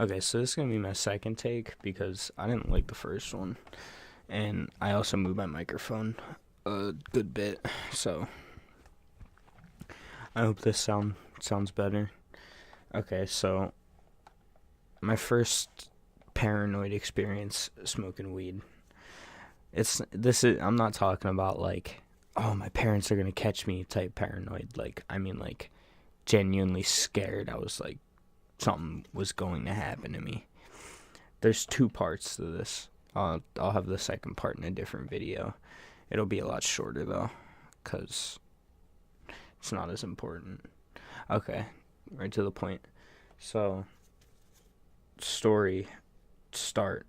Okay, so this is gonna be my second take because I didn't like the first one, and I also moved my microphone a good bit, so I hope this sounds better. Okay, so my first paranoid experience smoking weed. I'm not talking about like, oh, my parents are gonna catch me type paranoid. Like, I mean, like, genuinely scared. I was like, something was going to happen to me. There's two parts to this. I'll have the second part in a different video. It'll be a lot shorter though, cause it's not as important. Okay, right to the point. So, story start.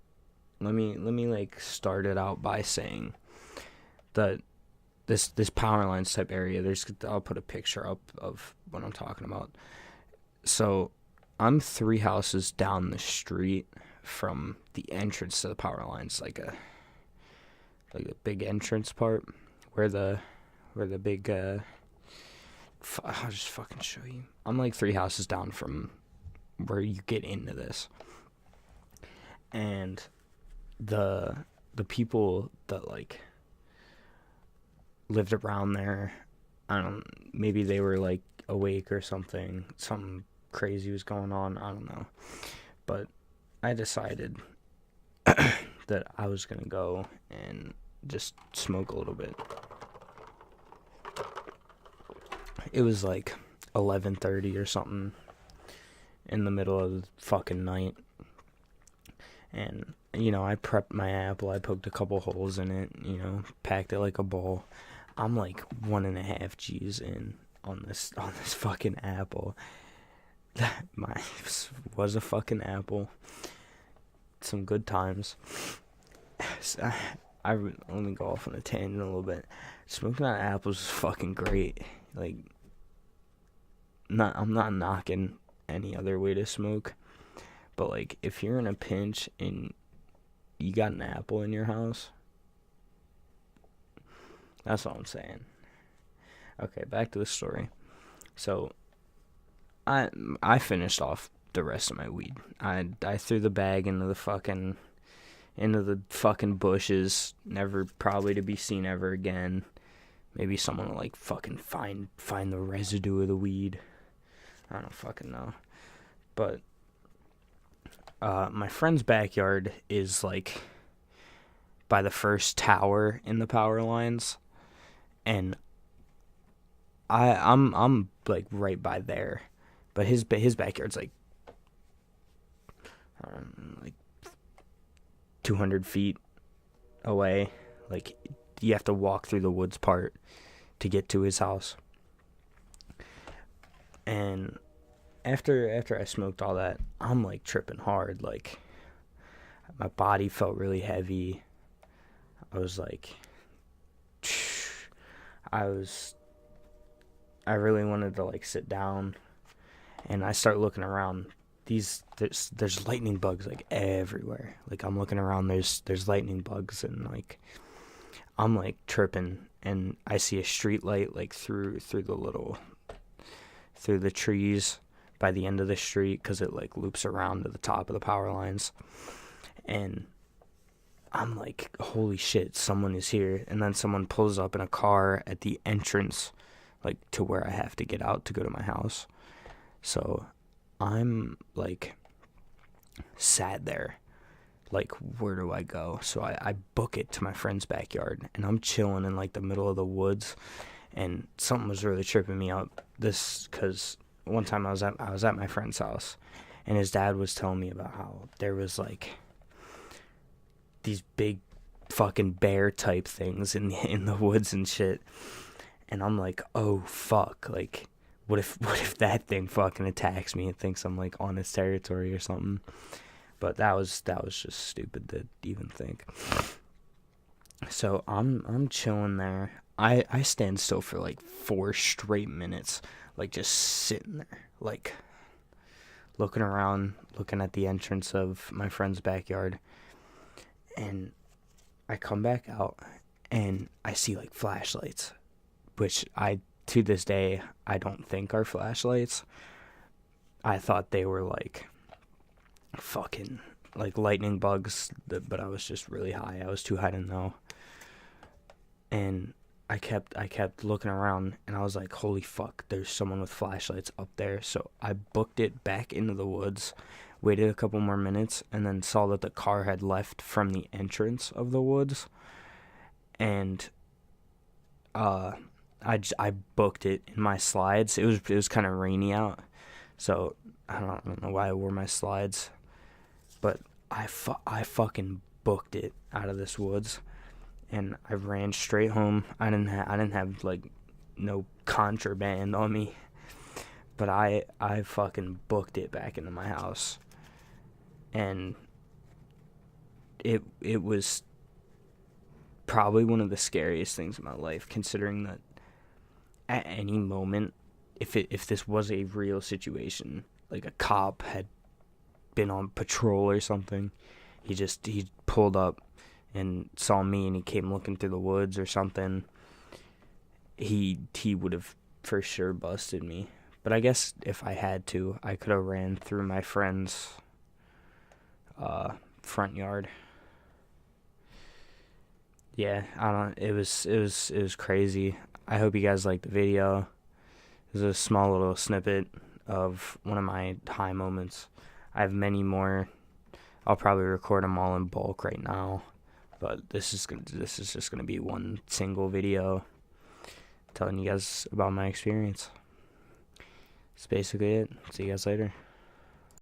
Let me like start it out by saying that this power lines type area. I'll put a picture up of what I'm talking about. So, I'm 3 houses down the street from the entrance to the power lines, like a big entrance part where the big I'll just fucking show you. I'm like 3 houses down from where you get into this, and the people that like lived around there, I don't, maybe they were like awake or something crazy was going on, I don't know, but I decided that I was gonna go and just smoke a little bit. It was like 11:30 or something in the middle of the fucking night, and I prepped my apple. I poked a couple holes in it, packed it like a ball. I'm like 1.5 G's in on this fucking apple. My was a fucking apple. Some good times. I let me go off on a tangent a little bit. Smoking on apples is fucking great. Like, I'm not knocking any other way to smoke, but like if you're in a pinch and you got an apple in your house, that's all I'm saying. Okay, back to the story. So I finished off the rest of my weed. I threw the bag into the fucking bushes, never probably to be seen ever again. Maybe someone will like fucking find the residue of the weed. I don't fucking know. But my friend's backyard is like by the first tower in the power lines, and I'm like right by there, but his backyard's like 200 feet away. Like, you have to walk through the woods part to get to his house. And after I smoked all that, I'm like tripping hard. Like, my body felt really heavy. I was like, I really wanted to like sit down, and I start looking around. There's lightning bugs like everywhere. Like, I'm looking around, there's lightning bugs, and like I'm like tripping, and I see a street light like through the trees by the end of the street, because it like loops around to the top of the power lines, and I'm like, holy shit, someone is here. And then someone pulls up in a car at the entrance, like to where I have to get out to go to my house. So I'm like sat there, like, where do I go? So I book it to my friend's backyard, and I'm chilling in like the middle of the woods, and something was really tripping me out. This, because one time I was at my friend's house, and his dad was telling me about how there was like these big fucking bear type things in the woods and shit. And I'm like, oh fuck, like what if that thing fucking attacks me and thinks I'm like on its territory or something. But that was just stupid to even think. So I'm chilling there. I stand still for like 4 straight minutes, like just sitting there, like looking around, looking at the entrance of my friend's backyard. And I come back out, and I see like flashlights, which to this day, I don't think are flashlights. I thought they were like fucking like lightning bugs, but I was just really high. I was too high to know. And I kept looking around, and I was like, holy fuck, there's someone with flashlights up there. So I booked it back into the woods, waited a couple more minutes, and then saw that the car had left from the entrance of the woods. And I booked it in my slides. It was kind of rainy out, so I don't know why I wore my slides, but I fucking booked it out of this woods, and I ran straight home. I didn't have like no contraband on me, but I fucking booked it back into my house, and it was probably one of the scariest things in my life, considering that at any moment, if this was a real situation, like a cop had been on patrol or something, he pulled up and saw me, and he came looking through the woods or something, he would have for sure busted me. But I guess if I had to, I could have ran through my friend's front yard. Yeah, I don't. It was crazy. I hope you guys liked the video. It was a small little snippet of one of my high moments. I have many more. I'll probably record them all in bulk right now, but this is just gonna be one single video telling you guys about my experience. That's basically it. See you guys later.